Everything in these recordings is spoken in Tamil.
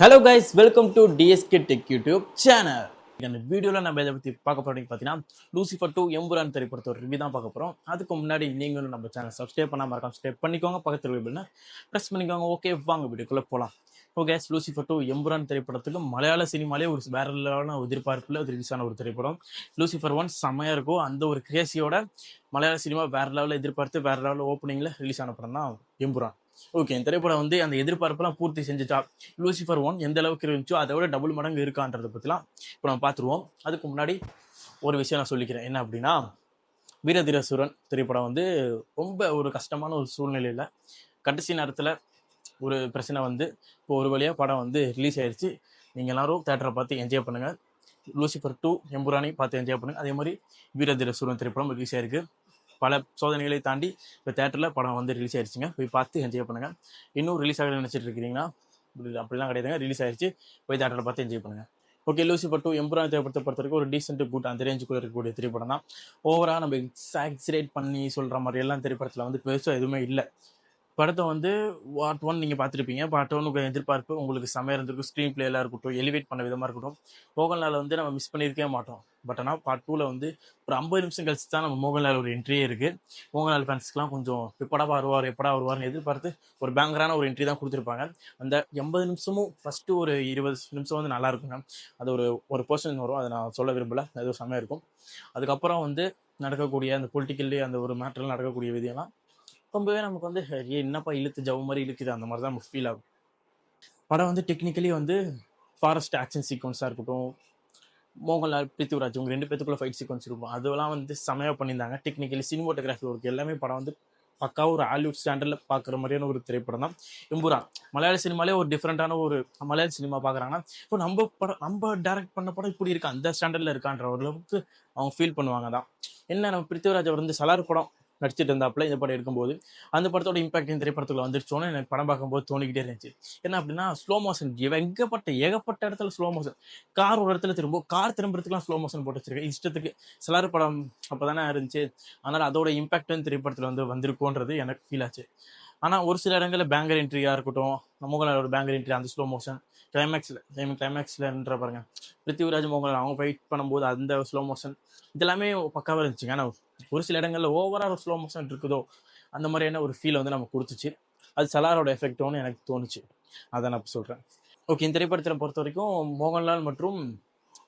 Hello guys, welcome to TSK tech YouTube channel. இந்த வீடியோவில் நம்ம இதை பற்றி பார்க்க போகிறோம் பார்த்தீங்கன்னா, லூசிஃபர் 2 எம்புரான் திரைப்படத்தை ஒரு ரிவ்யூ தான் பார்க்க போகிறோம். அதுக்கு முன்னாடி நீங்களும் நம்ம சேனல் சப்ஸ்கிரைப் பண்ணாமல் இருக்காம சப்ஸ்கிரைப் பண்ணிக்கோங்க, பக்கத்தில் விபிள்னா ப்ரெஸ் பண்ணிக்கோங்க. ஓகே, வாங்க வீடியோக்குள்ளே போகலாம். ஓகே, லூசிஃபர் 2 எம்புரான் திரைப்படத்துக்கு மலையாள சினிமாலே ஒரு வேற லெவலான எதிர்பார்ப்பில் ரிலீஸான ஒரு திரைப்படம். லூசிஃபர் 1 செம்மையாக இருக்கும். அந்த ஒரு கிரேசியோட மலையாள சினிமா வேற லெவலில் எதிர்பார்த்து வேற லெவலில் ஓப்பனிங்கில் ரிலீஸ் ஆன படம் தான் எம்புரான். ஓகே, இந்த திரைப்படம் வந்து அந்த எதிர்பார்ப்பெல்லாம் பூர்த்தி செஞ்சுட்டா? லூசிஃபர் 1 எந்த அளவுக்கு இருந்துச்சோ அதை விட டபுள் மடங்கு இருக்கான்றதை பற்றிலாம் இப்போ நம்ம பார்த்துருவோம். அதுக்கு முன்னாடி ஒரு விஷயம் நான் சொல்லிக்கிறேன். என்ன அப்படின்னா, வீரதீரசூரன் திரைப்படம் வந்து ரொம்ப ஒரு கஷ்டமான ஒரு சூழ்நிலையில் கடைசி நேரத்தில் ஒரு பிரச்சனை வந்து இப்போ ஒரு வழியாக படம் வந்து ரிலீஸ் ஆயிடுச்சு. நீங்கள் எல்லாரும் தேட்டரை பார்த்து என்ஜாய் பண்ணுங்கள். லூசிஃபர் 2 எம்புரானை பார்த்து என்ஜாய் பண்ணுங்கள். அதே மாதிரி வீரதீரசூரன் திரைப்படம் ரிலீஸ் ஆயிருக்கு. பல சோதனைகளை தாண்டி இப்போ தேட்டரில் படம் வந்து ரிலீஸ் ஆயிடுச்சுங்க. போய் பார்த்து என்ஜாய் பண்ணுங்கள். இன்னும் ரிலீஸ் ஆக நினச்சிட்டு இருக்கிறீங்கன்னா அப்படிலாம் கிடையாதுங்க, ரிலீஸ் ஆயிடுச்சு. போய் தேட்டரில் பார்த்து என்ஜாய் பண்ணுங்கள். ஓகே, லூசிஃபர் 2 எம்புரான் திரைப்படத்தை பொறுத்த வரைக்கும் ஒரு டீசென்ட் குட் அந்த ரேஞ்சுக்குள்ள இருக்கக்கூடிய திரைப்படம் தான். ஓவராக நம்ம எக்ஸாக்சிரேட் பண்ணி சொல்கிற மாதிரி எல்லாம் திரைப்படத்தில் வந்து பெருசாக எதுவுமே இல்லை. படத்தை வந்து பார்ட் 1 நீங்கள் பார்த்துருப்பீங்க. பார்ட் 1 எதிர்பார்ப்பு உங்களுக்கு செமையாக இருந்திருக்கும். ஸ்க்ரீன் பிளேலாம் இருக்கட்டும், எலிவேட் பண்ண விதமாக இருக்கட்டும், மோகன்லால் வந்து நம்ம மிஸ் பண்ணியிருக்கவே மாட்டோம். பட் ஆனால் பார்ட் 2 வந்து ஒரு 50 நிமிஷம் கழிச்சு தான் நம்ம மோகன்லால் ஒரு என்ட்ரியே இருக்குது. மோகன்லால் ஃபேன்ஸ்க்குலாம் கொஞ்சம் எப்படா வருவார்னு எதிர்பார்த்து ஒரு பேங்கரான ஒரு என்ட்ரி தான் கொடுத்துருப்பாங்க. அந்த 80 நிமிஷமும் ஃபஸ்ட்டு ஒரு 20 நிமிஷம் வந்து நல்லா இருக்குங்க. அது ஒரு பர்சன் வரும், அதை நான் சொல்ல விரும்பலை, அது செம்மையாக இருக்கும். அதுக்கப்புறம் வந்து நடக்கக்கூடிய அந்த பொலிட்டிக்கல்லி அந்த ஒரு மேட்டரில் நடக்கக்கூடிய விதியெல்லாம் ரொம்பவே நமக்கு வந்து என்னப்பா இழுத்து ஜவு மாதிரி இழுக்குது, அந்த மாதிரி தான் நமக்கு ஃபீல் ஆகும். படம் வந்து டெக்னிக்கலி வந்து ஃபாரஸ்ட் ஆக்ஷன் சீக்வன்ஸாக இருக்கட்டும், மோகன்லால் பிருத்திவிராஜ் உங்க 2 பேத்துக்குள்ள ஃபைட் சீக்வன்ஸ் இருக்கும், அதெல்லாம் வந்து செமையாக பண்ணியிருந்தாங்க. டெக்னிக்கலி சினிமோட்டோகிராஃபி ஒர்க் எல்லாமே படம் வந்து பக்காவும் ஒரு ஹாலிவுட் ஸ்டாண்டர்டில் பார்க்குற மாதிரியான ஒரு திரைப்படம் தான் எம்புரான். மலையாள சினிமாலே ஒரு டிஃப்ரெண்ட்டான ஒரு மலையாள சினிமா பார்க்குறாங்கன்னா, இப்போ நம்ம டேரக்ட் பண்ண படம் இப்படி இருக்கா, அந்த ஸ்டாண்டர்டில் இருக்கான்ற ஒரு அளவுக்கு அவங்க ஃபீல் பண்ணுவாங்க தான். என்ன, நம்ம பிருத்திவிராஜ் அவர் வந்து சலார் படம் நடிச்சிட்டு இருந்தாப்புல இந்த படம் எடுக்கும்போது அந்த படத்தோட இம்பாக்ட் இந்த திரைப்படத்துக்குள்ள வந்துருச்சோன்னு எனக்கு படம் பார்க்கும்போது தோணிக்கிட்டே இருந்துச்சு. என்ன அப்படின்னா, ஸ்லோ மோஷன் ஏகப்பட்ட இடத்துல ஸ்லோ மோஷன். கார் ஒரு இடத்துல கார் திரும்புறதுக்குலாம் ஸ்லோ மோஷன் போட்டு வச்சிருக்கேன் இஷ்டத்துக்கு. சிலர் படம் அப்போதானே இருந்துச்சு, அதனால் அதோட இம்பாக்ட் வந்து திரைப்படத்தில் வந்து வந்திருக்கோன்றது எனக்கு ஃபீல் ஆச்சு. ஆனால் ஒரு சில இடங்களில் பேங்கர் என்ட்ரியாக இருக்கட்டும், மோகன்லாலோட பேங்கர் என்ட்ரி அந்த ஸ்லோ மோஷன் கிளைமேக்ஸ்லன்ற பாருங்க, பிருத்திவிராஜ் மோகன்லால் அவங்க ஃபைட் பண்ணும்போது அந்த ஸ்லோ மோஷன் இதெல்லாமே பக்காவாக இருந்துச்சுங்க. ஆனால் ஒரு சில இடங்களில் ஓவராக ஸ்லோ மோஷன் இருக்குதோ அந்த மாதிரியான ஒரு ஃபீல் வந்து நமக்கு கொடுத்துச்சு. அது சலாரோட எஃபெக்டோன்னு எனக்கு தோணுச்சு, அதை நான் இப்போ சொல்கிறேன். ஓகே, இந்த திரைப்படத்தில் பொறுத்த வரைக்கும் மோகன்லால் மற்றும்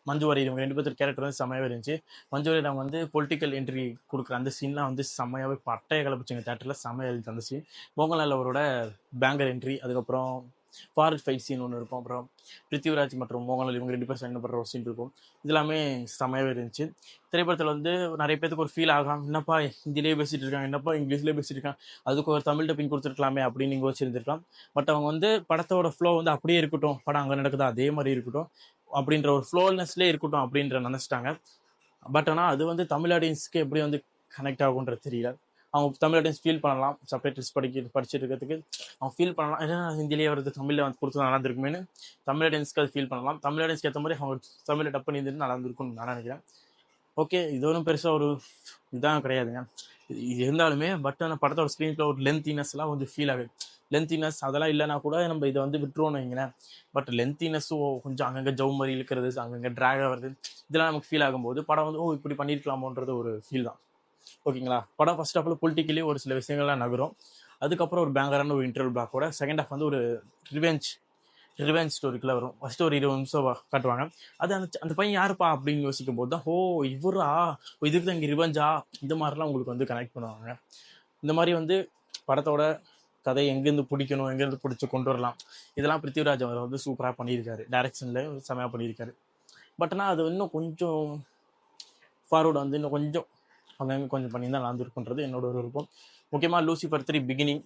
மஞ்சு வாரியர் இவங்க 2 பேர் கேரக்டர் வந்து செம்மையாகவே இருந்துச்சு. மஞ்சு வாரியர் அவங்க வந்து பொலிட்டிக்கல் என்ட்ரி கொடுக்குற அந்த சீன்லாம் வந்து செம்மையாகவே பட்டையை கிளப்பிச்சுங்க தேட்டரில், செம்மையாக இருந்துச்சு அந்த சீன். மோகன்லால் அவரோட பேங்கர் என்ட்ரி, அதுக்கப்புறம் ஃபாரஸ்ட் ஃபைட் சீன் ஒன்று இருக்கும், அப்புறம் பிருத்திவிராஜ் மற்றும் மோகன்லால் இவங்க 2 பேர் சண்டை பண்ணுற ஒரு சீன் இருக்கும். இதெல்லாமே செம்மையாகவே இருந்துச்சு. திரைப்படத்தில் வந்து நிறைய பேருக்கு ஒரு ஃபீல் ஆகலாம், என்னப்பா ஹிந்திலேயே பேசிகிட்டு இருக்காங்க, என்னப்பா இங்கிலீஷ்லேயே பேசிட்டு இருக்காங்க, அதுக்கு ஒரு தமிழ் டப்பிங் கொடுத்துருக்கலாமே அப்படின்னு நீங்கள் வச்சுருந்துருக்கலாம். பட் அவங்க வந்து படத்தோட ஃப்ளோ வந்து அப்படியே இருக்கட்டும், படம் அங்கே நடக்குதா அதே மாதிரி இருக்கட்டும் அப்படின்ற ஒரு ஃப்ளோனஸ்லேயே இருக்கட்டும் அப்படின்ற நினச்சிட்டாங்க. பட் ஆனால் அது வந்து தமிழ் ஆடியன்ஸ்க்கு எப்படி வந்து கனெக்ட் ஆகுன்றது தெரியல. அவங்க தமிழ் ஆடியன்ஸ் ஃபீல் பண்ணலாம், சப்டைட்டில்ஸ் படிச்சுட்டு இருக்கிறதுக்கு அவங்க ஃபீல் பண்ணலாம், ஏன்னா ஹிந்திலேயே வருது தமிழில் வந்து கொடுத்து நல்லா இருந்திருக்குமேனு தமிழ் ஆடியன்ஸ்க்கு அது ஃபீல் பண்ணலாம். தமிழ் ஆடியன்ஸ்க்கு ஏற்ற மாதிரி அவங்க தமிழில் டப் பண்ணி இருந்துட்டு நல்லா இருந்திருக்கும்னு நான் நினைக்கிறேன். ஓகே, இது ஒன்றும் பெருசாக ஒரு இதான் கிடையாதுங்க. இது இருந்தாலுமே பட் ஆனால் படத்தோட ஸ்க்ரீனில் ஒரு லென்த்தினஸ்லாம் வந்து ஃபீல் ஆகுது. லென்த்தினஸ் அதெல்லாம் இல்லைனா கூட நம்ம இதை வந்து விட்டுருவோன்னு வைங்களேன். பட் லென்த்தினஸும் கொஞ்சம் அங்கங்கே ஜவு மாதிரி இழுக்கிறது, அங்கங்கே ட்ராக் ஆகிறது, இதெல்லாம் நமக்கு ஃபீல் ஆகும்போது படம் வந்து இப்படி பண்ணியிருக்கலாமோன்றது ஒரு ஃபீல் தான். ஓகேங்களா, படம் ஃபர்ஸ்ட் ஹாஃபில் பொலிட்டிக்கலி ஒரு சில விஷயங்கள்லாம் நகரும். அதுக்கப்புறம் ஒரு பேங்கரான ஒரு இன்டர்வல் பிளாக்கோட செகண்ட் ஹாஃப் வந்து ஒரு ரிவெஞ்ச் ஸ்டோரிக்குள்ள வரும். ஃபர்ஸ்ட் ஒரு 20 நிமிஷம் காட்டுவாங்க. அது அந்த பையன் யாருப்பா அப்படின்னு யோசிக்கும் போது தான், இவரா, இதுக்கு தான் இங்கே ரிவெஞ்சா, இந்த மாதிரிலாம் உங்களுக்கு வந்து கனெக்ட் பண்ணுவாங்க. இந்த மாதிரி வந்து படத்தோட கதை எங்கேருந்து பிடிக்கணும், எங்கேருந்து பிடிச்சி கொண்டு வரலாம், இதெல்லாம் பிருத்திவிராஜ் அவர் வந்து சூப்பராக பண்ணியிருக்காரு. டைரக்ஷனில் செமையாக பண்ணியிருக்காரு. பட் ஆனால் அது இன்னும் கொஞ்சம் ஃபார்வர்டு வந்து இன்னும் கொஞ்சம் அங்கங்கே கொஞ்சம் பண்ணியிருந்தா நல்லா இருக்குன்றது என்னோட ஒரு விருப்பம். முக்கியமாக லூசிஃபர் 3 பிகினிங்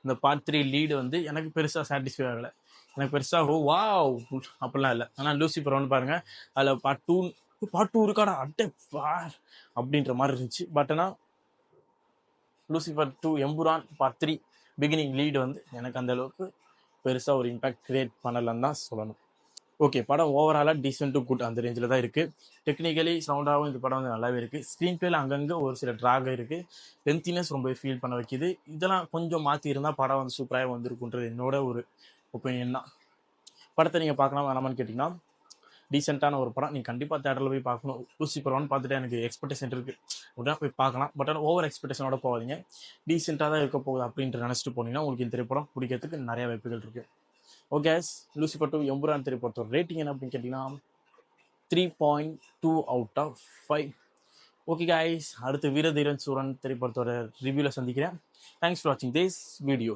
இந்த பார்ட் 3 லீடு வந்து எனக்கு பெருசாக சாட்டிஸ்ஃபை ஆகலை. எனக்கு பெருசாக வாவ் அப்படிலாம் இல்லை. ஆனால் லூசிஃபர் 1 பாருங்கள், அதில் பார்ட் 2 இருக்காடா அட்டே அப்படின்ற மாதிரி இருந்துச்சு. பட் ஆனால் Lucifer 2 Empuraan part 3 beginning lead வந்து எனக்கு அந்த அளவுக்கு பெருசாக ஒரு இம்பாக்ட் கிரியேட் பண்ணலன்னு தான் சொல்லணும். ஓகே, படம் ஓவராலாக டீசென்ட் டு குட் அந்த ரேஞ்சில் தான் இருக்குது. டெக்னிக்கலி சவுண்டாகவும் இந்த படம் வந்து நல்லாவே இருக்குது. ஸ்க்ரீன் பிளேல அங்கங்கே ஒரு சில ட்ராக் இருக்குது, லென்த்தினஸ் ரொம்ப ஃபீல் பண்ண வைக்கிது. இதெல்லாம் கொஞ்சம் மாற்றி இருந்தால் படம் வந்து சூப்பராக வந்திருக்குன்றது என்னோட ஒரு ஒப்பீனியன் தான். படத்தை நீங்கள் பார்க்கலாம் வேணாமான்னு கேட்டிங்கன்னா டீசெண்டான ஒரு படம். நீங்கள் கண்டிப்பாக தேட்டரில் போய் பார்க்கணும். லூசிஃபர் 1 பார்த்துட்டு எனக்கு எக்ஸ்பெக்டேஷன் இருக்குது, உடனே போய் பார்க்கலாம். பட் ஆனால் ஓவர் எக்ஸ்பெக்டேஷனோட போகாதீங்க. டீசெண்டாக தான் இருக்க போகுது அப்படின்ட்டு நினச்சிட்டு போனீங்கன்னா உங்களுக்கு இந்த திரைப்படம் பிடிக்கிறதுக்கு நிறைய வாய்ப்புகள் இருக்குது. ஓகே, லூசிஃபர் 2 எம்புரான் திரைப்படத்தோட ரேட்டிங் என்ன அப்படின்னு கேட்டிங்கன்னா 3.2 out of 5. ஓகே கைஸ், அடுத்து வீரதீரன் சூரன் திரைப்படத்தோட ரிவ்யூவில் சந்திக்கிறேன். தேங்க்ஸ் ஃபார் வாட்சிங் திஸ் வீடியோ.